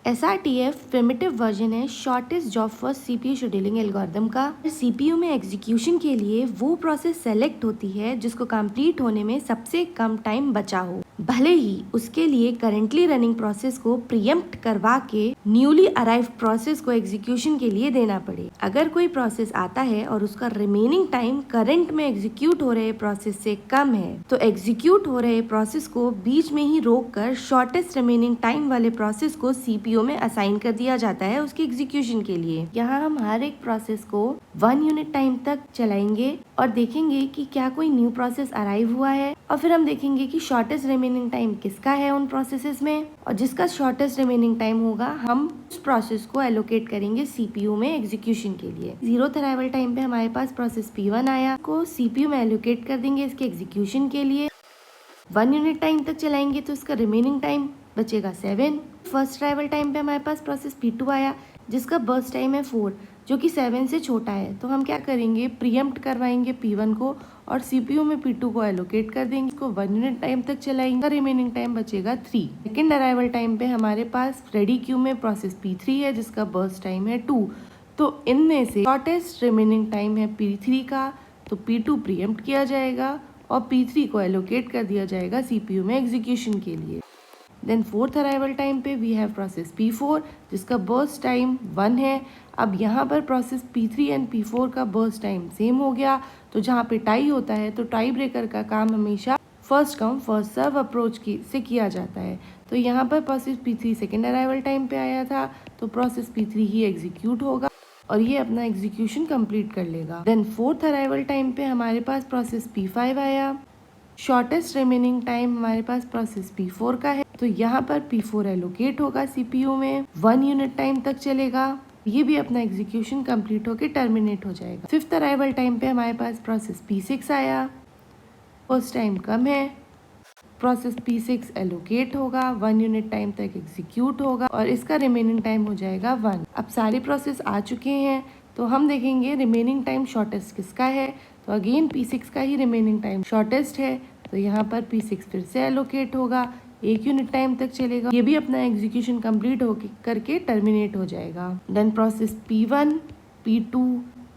SRTF primitive version है shortest job first CPU scheduling algorithm का। CPU में execution के लिए वो प्रोसेस सेलेक्ट होती है जिसको कंप्लीट होने में सबसे कम टाइम बचा हो, भले ही उसके लिए करंटली रनिंग प्रोसेस को प्रीएम्प्ट करवा के न्यूली अराइव्ड प्रोसेस को एग्जीक्यूशन के लिए देना पड़े। अगर कोई प्रोसेस आता है और उसका रिमेनिंग टाइम करंट में एग्जीक्यूट हो रहे प्रोसेस से कम है तो एग्जीक्यूट हो रहे प्रोसेस को बीच में ही रोक कर शॉर्टेस्ट रिमेनिंग टाइम वाले प्रोसेस को CPU में असाइन कर दिया जाता है उसके एग्जीक्यूशन के लिए। यहाँ हम हर एक प्रोसेस को 1 यूनिट टाइम तक चलाएंगे और देखेंगे कि क्या कोई न्यू प्रोसेस अराइव हुआ है, और फिर हम देखेंगे कि शॉर्टेस्ट रिमेनिंग टाइम किसका है उन प्रोसेसेस में, और जिसका शॉर्टेस्ट रिमेनिंग टाइम होगा हम उस प्रोसेस को एलोकेट करेंगे CPU में एग्जीक्यूशन के लिए। 0th अराइवल टाइम पे हमारे पास प्रोसेस P1 आया, को CPU में एलोकेट कर देंगे इसके एग्जीक्यूशन के लिए। 1 यूनिट टाइम तक चलाएंगे तो इसका रिमेनिंग टाइम बचेगा 7। फर्स्ट अराइवल टाइम पे हमारे पास प्रोसेस P2 आया जिसका बर्स्ट टाइम है 4, जो कि 7 से छोटा है, तो हम क्या करेंगे, प्रीएम्प्ट करवाएंगे P1 को और CPU में P2 को एलोकेट कर देंगे, इसको 1 यूनिट टाइम तक चलाएंगे, रिमेनिंग टाइम बचेगा 3। सेकेंड अराइवल टाइम पे हमारे पास रेडी क्यू में प्रोसेस P3 है जिसका बर्स्ट टाइम है 2, तो इनमें से शॉर्टेस्ट रिमेनिंग टाइम है P3 का, तो P2 प्रीएम्प्ट किया जाएगा और P3 को एलोकेट कर दिया जाएगा CPU में एग्जीक्यूशन के लिए। देन 4th अराइवल टाइम पे वी हैव प्रोसेस P4 जिसका बर्स्ट टाइम 1 है। अब यहाँ पर प्रोसेस P3 एंड P4 का बर्स्ट टाइम सेम हो गया, तो जहाँ पे टाई होता है तो टाई ब्रेकर का काम हमेशा first come first serve approach से किया जाता है। तो यहाँ पर process P3 second arrival time पे आया था, तो प्रोसेस P3 ही एग्जीक्यूट होगा और ये अपना एग्जीक्यूशन कंप्लीट कर लेगा। देन 4th अराइवल टाइम पे हमारे पास प्रोसेस P5 आया, शॉर्टेस्ट रिमेनिंग टाइम हमारे पास प्रोसेस P4 का है, तो यहाँ पर P4 एलोकेट होगा CPU में, 1 यूनिट टाइम तक चलेगा, ये भी अपना एग्जीक्यूशन कंप्लीट होकर टर्मिनेट हो जाएगा। 5th अराइवल टाइम पे हमारे पास प्रोसेस P6 आया, फर्स्ट टाइम कम है, प्रोसेस P6 एलोकेट होगा, 1 यूनिट टाइम तक एग्जीक्यूट होगा और इसका रिमेनिंग टाइम हो जाएगा 1। अब सारे प्रोसेस आ चुके हैं तो हम देखेंगे रिमेनिंग टाइम शॉर्टेस्ट किसका है, तो अगेन P6 का ही रिमेनिंग टाइम शॉर्टेस्ट है, तो यहाँ पर P6 फिर से एलोकेट होगा, 1 यूनिट टाइम तक चलेगा, ये भी अपना एग्जीक्यूशन कंप्लीट करके टर्मिनेट हो जाएगा। Then process P1, P2,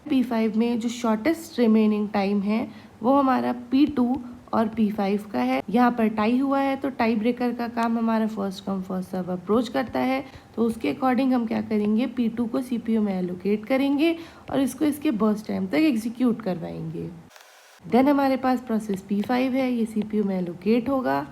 P5 में जो शॉर्टेस्ट रिमेनिंग टाइम है वो हमारा P2 और P5 का है। यहाँ पर टाई हुआ है तो टाई ब्रेकर का काम हमारा first come first serve approach करता है, तो उसके अकॉर्डिंग हम क्या करेंगे, P2 को CPU में एलोकेट करेंगे और इसको इसके बर्स्ट टाइम तक एग्जीक्यूट करवाएंगे। देन हमारे पास प्रोसेस P5 है, ये CPU में एलोकेट होगा,